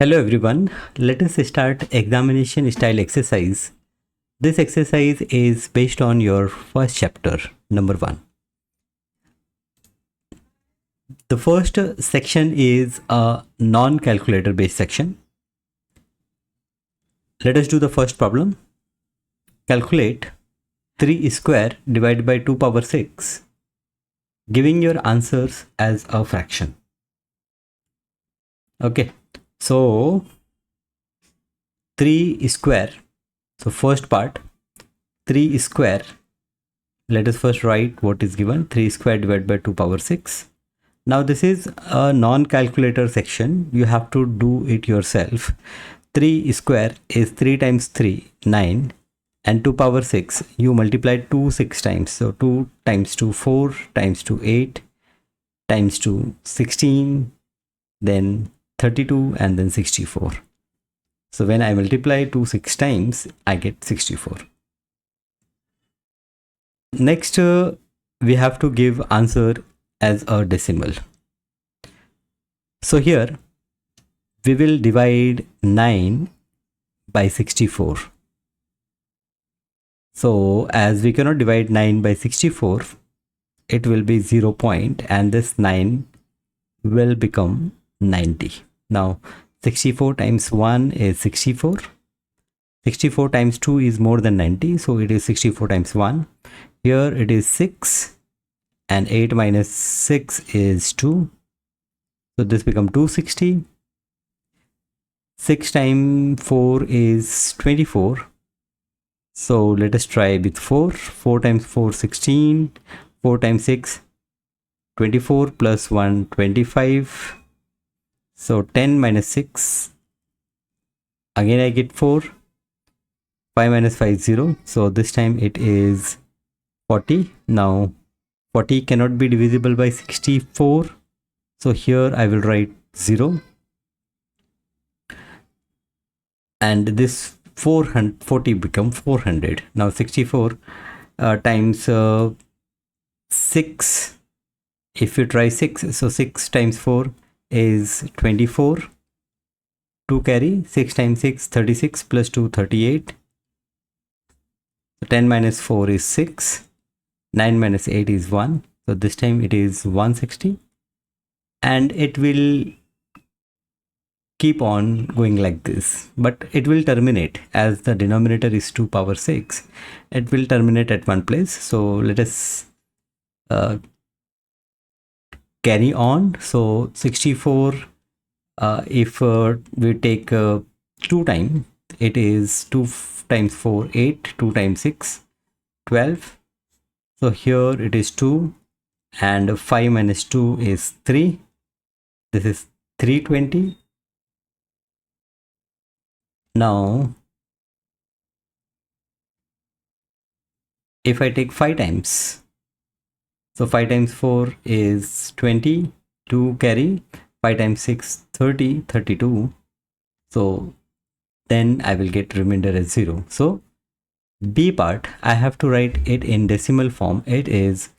Hello everyone, let us start examination style exercise. This exercise is based on your first chapter, number 1. The first section is a non-calculator based section. Let us do the first problem. Calculate 3 square divided by 2 power 6, giving your answers as a fraction. Okay, so 3 square. So first part, 3 square. Let us first write what is given. 3 square divided by 2 power 6. Now this is a non-calculator section. You have to do it yourself. 3 square is 3 times 3, 9. And 2 power 6, you multiply 2 6 times. So 2 times 2, 4, times 2, 8, times 2, 16, then 32, and then 64. So when I multiply 2 6 times, I get 64. Next, we have to give answer as a decimal. So here, we will divide 9 by 64. So as we cannot divide 9 by 64, it will be 0 point, and this 9 will become 90. Now 64 times 1 is 64. 64 times 2 is more than 90, so it is 64 times 1. Here it is 6, and 8 minus 6 is 2. So this becomes 260. 6 times 4 is 24. So let us try with 4. 4 times 4, 16. 4 times 6, 24 plus 1, 25. So 10 minus 6. Again I get 4. 5 minus 5 is 0. So this time it is 40. Now 40 cannot be divisible by 64. So here I will write 0. And this 40 become 400. Now 64 times 6. If you try 6, so 6 times 4 is 24. 2 carry. 6 times 6, 36 plus 2, 38. So 10 minus 4 is 6. 9 minus 8 is 1. So this time it is 160. And it will keep on going like this, but it will terminate as the denominator is 2 power 6. It will terminate at one place. So let us carry on. So 64, if we take 2 times, it is 2 times 4, 8, 2 times 6, 12. So here it is 2, and 5 minus 2 is 3. This is 320. Now, if I take 5 times, so 5 times 4 is 20, 2 carry, 5 times 6, 30, 32. So then I will get remainder as 0. So B part, I have to write it in decimal form. It is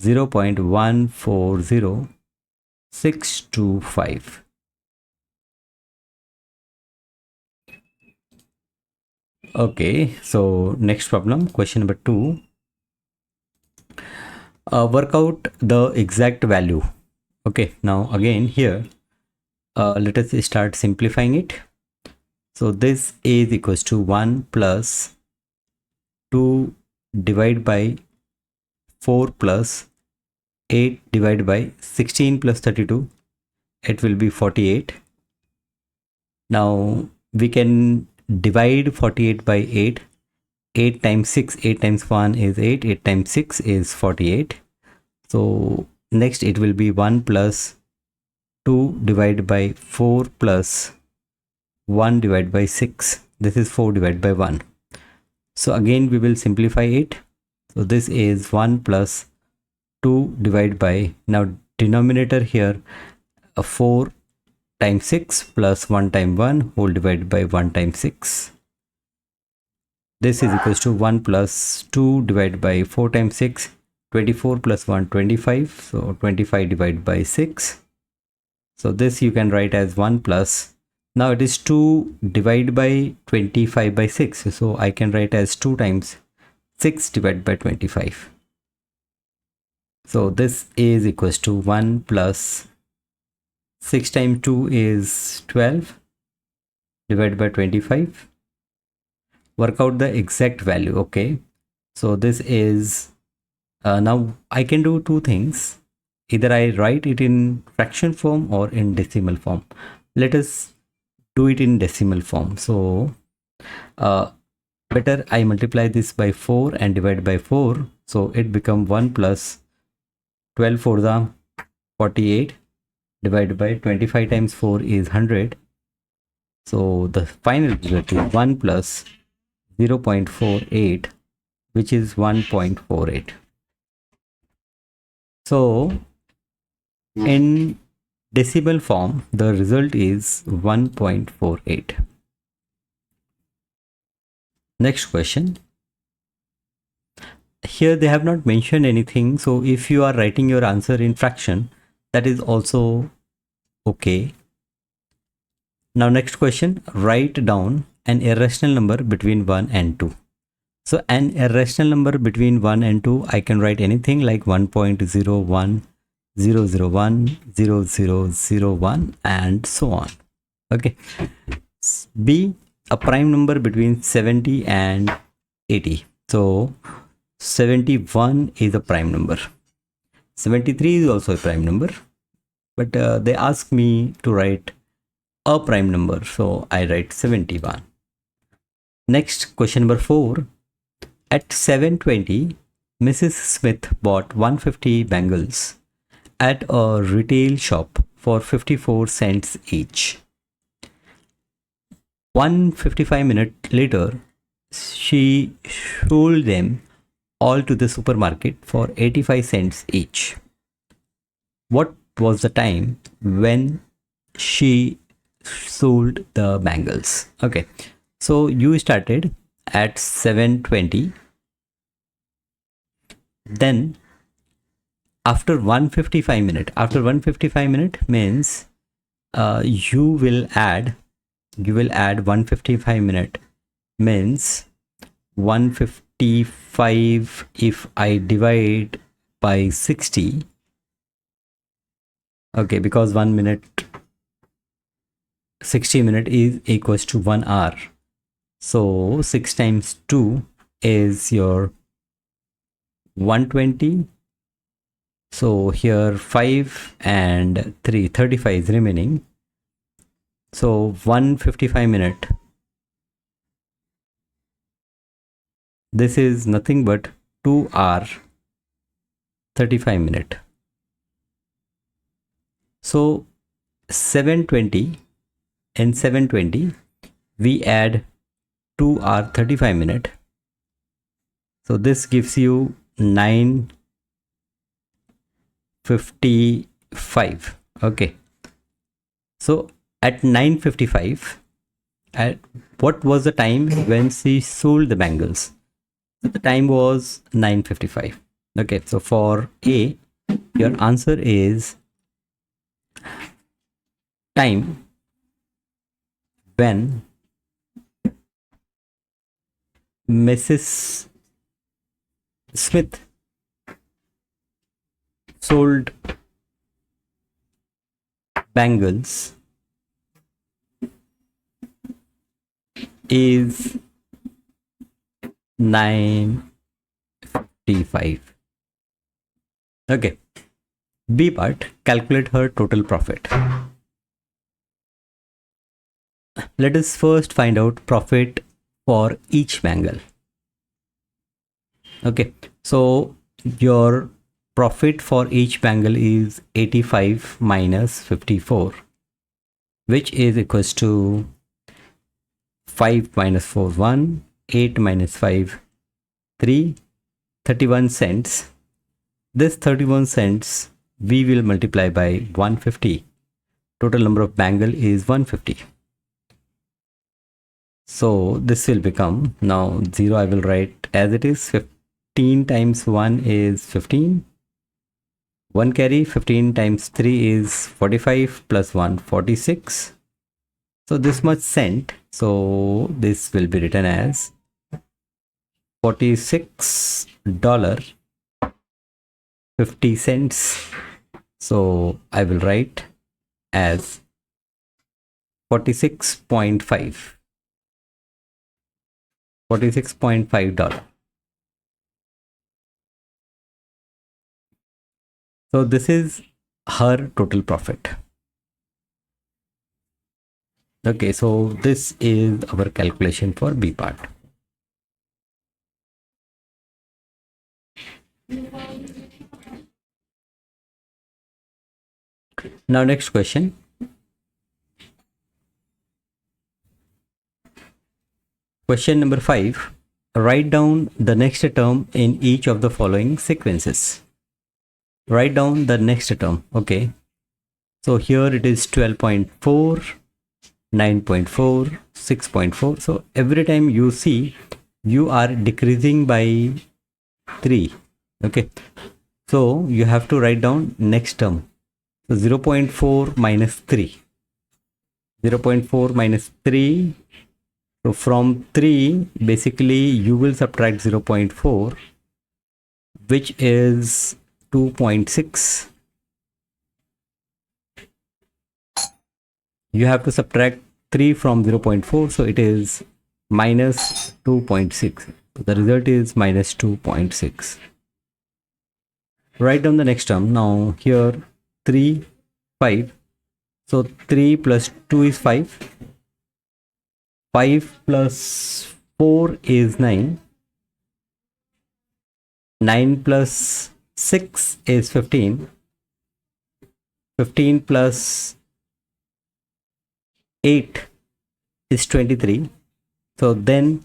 0.140625. Okay, so next problem, question number 2. Work out the exact value. Okay, now again here, let us start simplifying it. So this is equals to 1 plus 2 divided by 4 plus 8 divided by 16 plus 32. It will be 48. Now we can divide 48 by 8. 8 times 6, 8 times 1 is 8, 8 times 6 is 48. So next it will be 1 plus 2 divided by 4 plus 1 divided by 6. This is 4 divided by 1. So again we will simplify it. So this is 1 plus 2 divided by, now denominator here, 4 times 6 plus 1 times 1 whole divided by 1 times 6. This is equals to 1 plus 2 divided by 4 times 6, 24 plus 1, 25. So 25 divided by 6. So this you can write as 1 plus Now it is 2 divided by 25 by 6. So I can write as 2 times 6 divided by 25. So this is equals to 1 plus 6 times 2 is 12 divided by 25. Work out the exact value. Okay. So this is, now I can do two things. Either I write it in fraction form or in decimal form. Let us do it in decimal form. So better I multiply this by 4 and divide by 4. So it become 1 plus 12 for the 48 divided by 25 times 4 is 100. So the final result is 1 plus 0.48, which is 1.48. So in decimal form, the result is 1.48. Next question. Here they have not mentioned anything. So if you are writing your answer in fraction, that is also okay. Now next question, write down an irrational number between 1 and 2. So an irrational number between 1 and 2, I can write anything like 1.01, 001, 0001 and so on. Okay. B, a prime number between 70 and 80. So 71 is a prime number. 73 is also a prime number. But they ask me to write a prime number, so I write 71. Next, question number 4. At 7:20, Mrs. Smith bought 150 bangles at a retail shop for 54 cents each. 1:55 minutes later, she sold them all to the supermarket for 85 cents each. What was the time when she sold the bangles? Okay, so you started at 7:20, then after 155 minute means you will add 155 minute means 155 if I divide by 60. Okay, because 1 minute 60 minute is equals to 1 hour. So 6 times 2 is your 120. So here 5 and 3, 35 is remaining. So 155 minute. This is nothing but 2 hour 35 minute. So 720, in 720 we add 2 hour 35 minute. So this gives you 9:55. Okay, so at 9:55, at what was the time when she sold the bangles? The time was 9:55. Okay, so for A, your answer is time when Mrs. Smith sold bangles is 9:55. Okay. B part, calculate her total profit. Let us first find out profit for each bangle. Okay, so your profit for each bangle is 85 minus 54, which is equals to 5 minus 4, 1, 8 minus 5, 3, 31 cents. This 31 cents we will multiply by 150. Total number of bangle is 150. So this will become, now 0 I will write as it is. 15 times 1 is 15. 1 carry, 15 times 3 is 45 plus 1, 46. So this much cent. So this will be written as $46.50. So I will write as 46.5. $46.5. So this is her total profit. Okay, so this is our calculation for B part. Now next question. Question number 5. Write down the next term in each of the following sequences. Write down the next term. Okay. So here it is 12.4, 9.4, 6.4. So every time you see, you are decreasing by 3. Okay. So you have to write down next term. So 0.4 minus 3. 0.4 minus 3. So from 3, basically you will subtract 0.4, which is 2.6. You have to subtract 3 from 0.4, so it is minus 2.6. The result is minus 2.6. Write down the next term. Now here 3, 5. So 3 plus 2 is 5. 5 plus 4 is 9. 9 plus 6 is 15. 15 plus 8 is 23. So then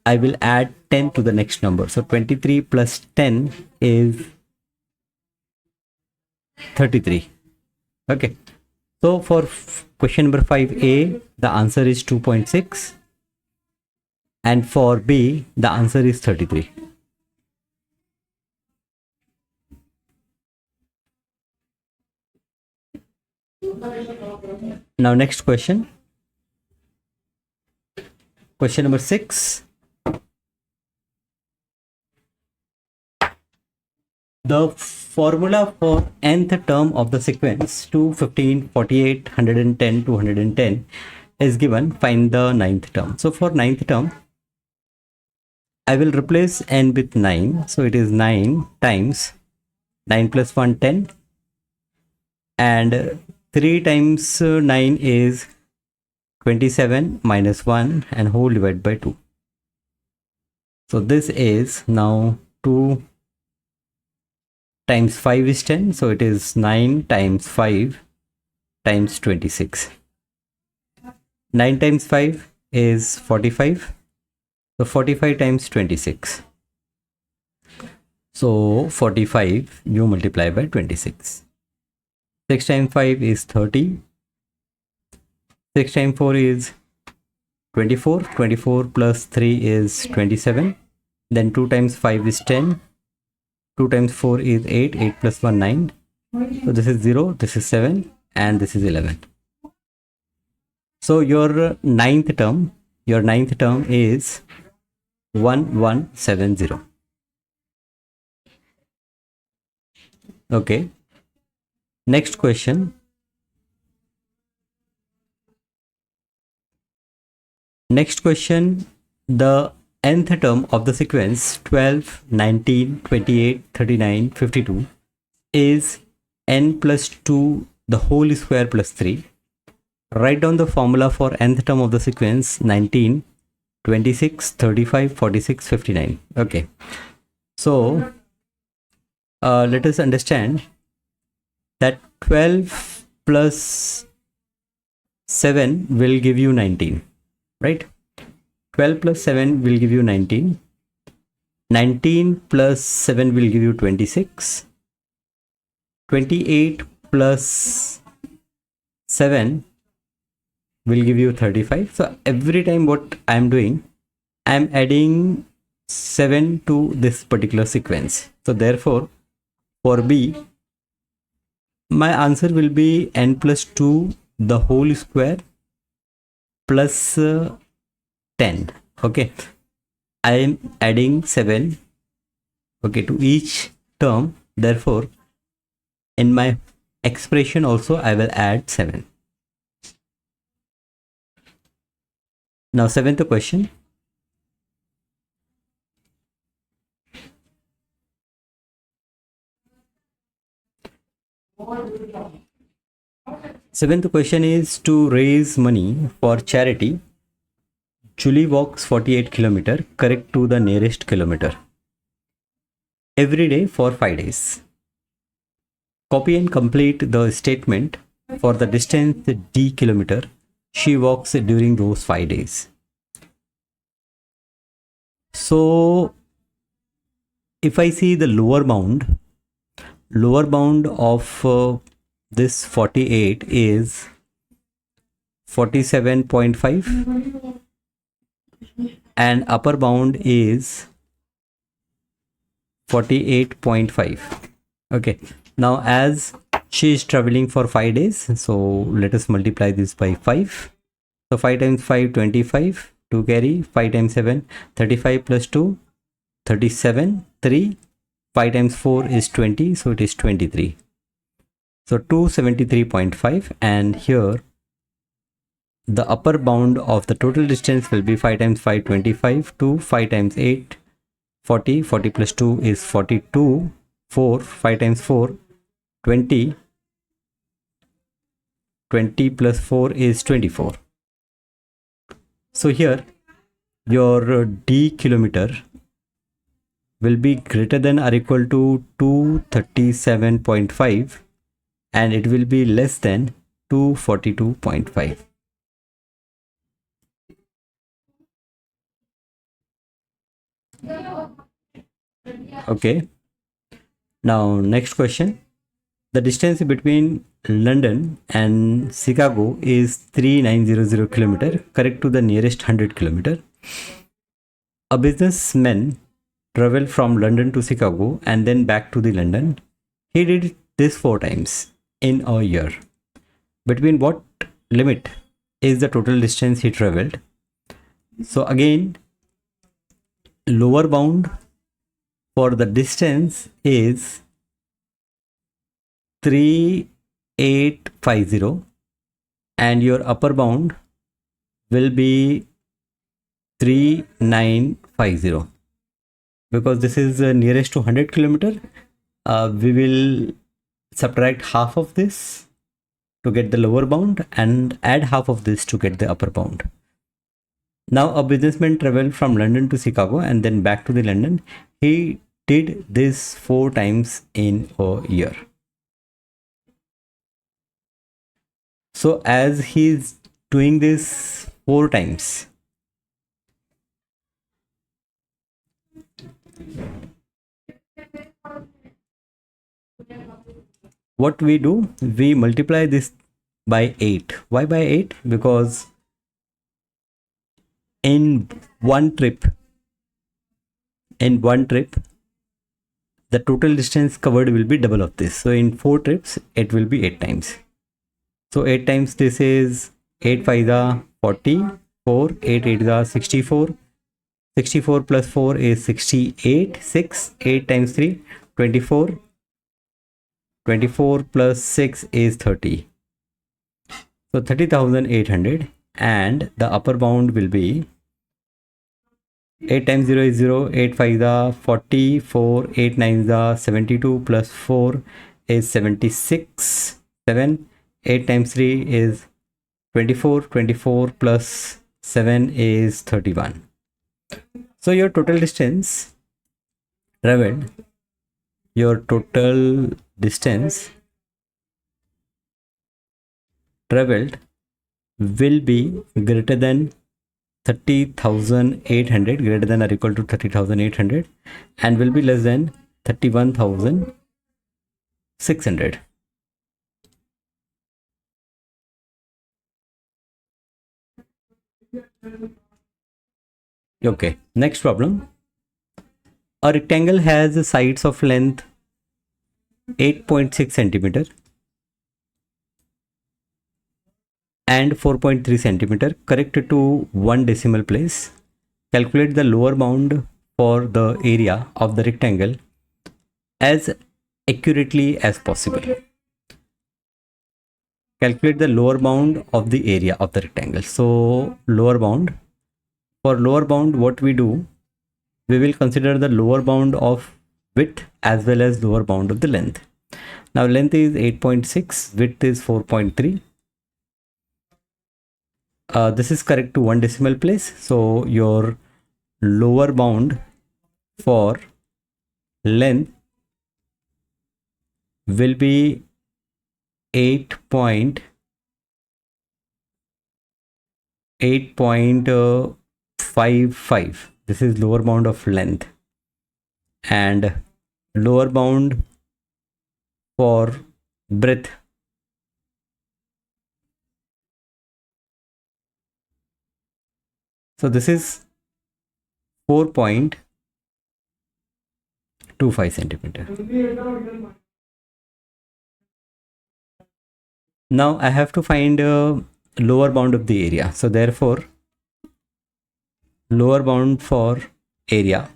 I will add 10 to the next number. So 23 plus 10 is 33. Okay. So for question number 5A, the answer is 2.6. And for B, the answer is 33. Now next question. Question number 6. The formula for nth term of the sequence 2, 15, 48, 110, 210 is given. Find the ninth term. So for ninth term, I will replace n with 9. So it is 9 times 9 plus 1, 10. And 3 times 9 is 27 minus 1 and whole divided by 2. So this is now 2 times 5 is 10. So it is 9 times 5 times 26. 9 times 5 is 45. So 45 times 26. So 45 you multiply by 26. 6 times 5 is 30. 6 times 4 is 24. 24 plus 3 is 27. Then 2 times 5 is 10. 2 times 4 is 8. 8 plus 1, 9. So this is 0, this is 7, and this is 11. So your ninth term is 1170. Okay. Next question. The nth term of the sequence 12, 19, 28, 39, 52 is n plus 2 the whole square plus 3. Write down the formula for nth term of the sequence 19, 26, 35, 46, 59. Okay. So let us understand that 12 plus 7 will give you 19, right? 12 plus 7 will give you 19. 19 plus 7 will give you 26. 28 plus 7 will give you 35. So every time what I am doing, I am adding 7 to this particular sequence. So therefore, for B, my answer will be n plus 2 the whole square plus 10. Okay, I am adding 7, okay, to each term. Therefore, in my expression also I will add 7. Now, seventh question. Seventh question is to raise money for charity. Julie walks 48 km, correct to the nearest kilometer, every day for 5 days. Copy and complete the statement for the distance d kilometer she walks during those 5 days. So, if I see the lower bound of this 48 is 47.5 and upper bound is 48.5. Okay, now as she is traveling for 5 days, so let us multiply this by 5. So 5 times 5, 25, 2 carry, 5 times 7, 35 plus 2, 37, 3, 5 times 4 is 20, so it is 23. So 273.5, and here the upper bound of the total distance will be 5 times 5, 25, 2, 5 times 8, 40, 40 plus 2 is 42, 4, 5 times 4, 20, 20 plus 4 is 24. So here your d kilometer will be greater than or equal to 237.5 and it will be less than 242.5. Okay, now next question. The distance between London and Chicago is 3900 km, correct to the nearest 100 km. A businessman traveled from London to Chicago and then back to the London. He did this 4 times in a year. Between what limit is the total distance he traveled? So again, lower bound for the distance is 3850 and your upper bound will be 3950. Because this is nearest to 100 km, we will subtract half of this to get the lower bound and add half of this to get the upper bound. Now a businessman traveled from London to Chicago and then back to the London. He did this 4 times in a year. So as he's doing this 4 times, what we do, we multiply this by 8. Why by 8? Because in one trip, the total distance covered will be double of this. So in 4 trips, it will be 8 times. So 8 times this is 8 5 are 40, 4, 8 8 are 64. 64 plus 4 is 68, 6, 8 times 3, 24. 24 plus 6 is 30. So 30,800, and the upper bound will be 8 times 0 is 0, 8 5 are 40, 4, 8 9 are 72 plus 4 is 76, 7, 8 times 3 is 24, 24 plus 7 is 31. So your total distance traveled, will be greater than 30,800, greater than or equal to 30,800, and will be less than 31,600. Okay, next problem. A rectangle has sides of length 8.6 centimeter and 4.3 centimeter. Correct it to one decimal place. Calculate the lower bound for the area of the rectangle as accurately as possible. Calculate the lower bound of the area of the rectangle. So lower bound, for lower bound what we do, we will consider the lower bound of width as well as lower bound of the length. Now length is 8.6, width is 4.3. This is correct to one decimal place. So your lower bound for length will be 8.55. This is lower bound of length, and lower bound for breadth so this is 4.25 centimeter. Now I have to find a lower bound of the area. So therefore lower bound for area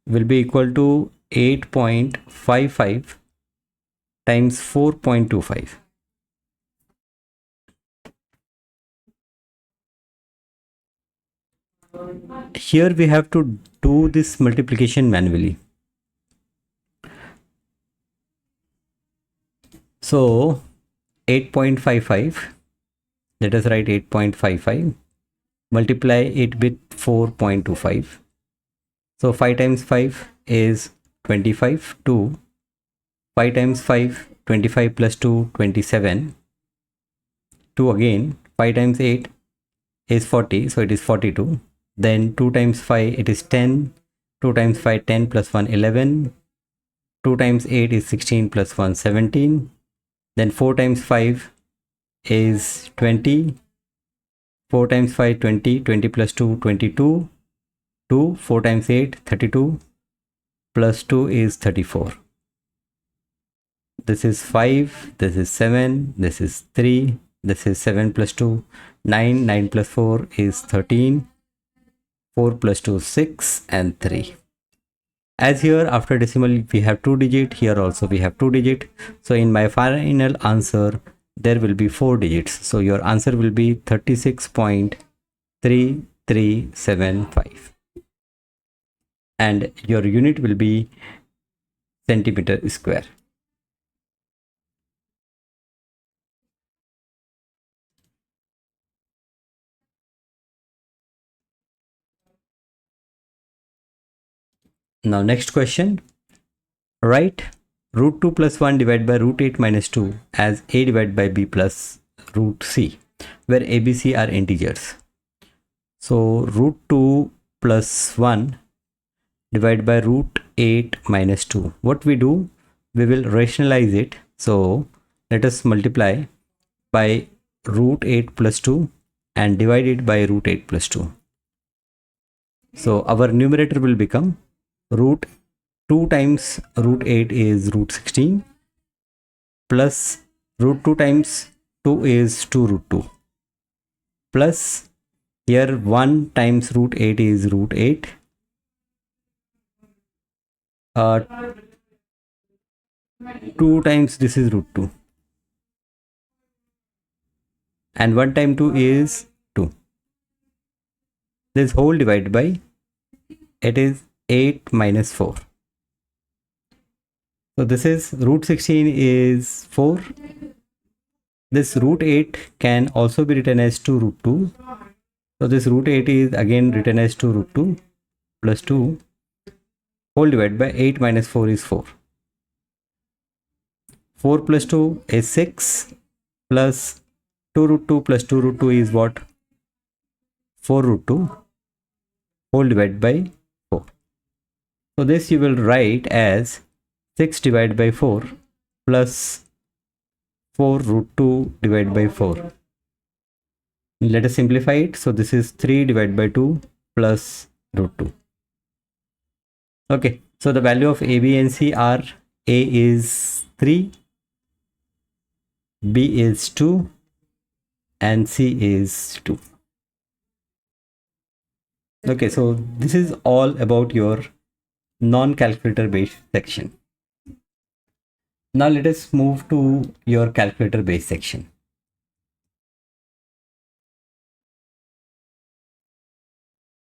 will be equal to 8.55 times 4.25. Here we have to do this multiplication manually. So 8.55, let us write 8.55, multiply it with 4.25. So 5 times 5 is 25, 2, 5 times 5, 25 plus 2, 27, 2 again, 5 times 8 is 40, so it is 42. Then 2 times 5, it is 10, 2 times 5, 10 plus 1, 11, 2 times 8 is 16 plus 1, 17. Then 4 times 5 is 20, 4 times 5, 20, 20 plus 2, 22, 2, 4 times 8, 32, plus 2 is 34. This is 5, this is 7, this is 3, this is 7 plus 2, 9, 9 plus 4 is 13, 4 plus 2, 6, and 3. As here after decimal we have 2 digit, here also we have 2 digit. So in my final answer there will be 4 digits. So your answer will be 36.3375. And your unit will be centimeter square. Now next question, write root 2 plus 1 divided by root 8 minus 2 as a divided by b plus root c, where a, b, c are integers. So root 2 plus 1 divided by root 8 minus 2. What we do, we will rationalize it. So let us multiply by root 8 plus 2 and divide it by root 8 plus 2. So our numerator will become root 2 times root 8 is root 16 plus root 2 times 2 is 2 root 2 plus here 1 times root 8 is root 8. 2 times this is root 2 and 1 times 2 is 2. This whole divided by, it is 8 minus 4. So this is root 16 is 4. This root 8 can also be written as 2 root 2. So this root 8 is again written as 2 root 2 plus 2 whole divided by 8 minus 4 is 4. 4 plus 2 is 6 plus 2 root 2 plus 2 root 2 is what? 4 root 2 whole divided by 4. So this you will write as 6 divided by 4 plus 4 root 2 divided by 4. Let us simplify it. So this is 3 divided by 2 plus root 2. Okay, so the value of a, b and c are: a is 3, b is 2, and C is 2. Okay, so this is all about your non-calculator based section. Now let us move to your calculator based section.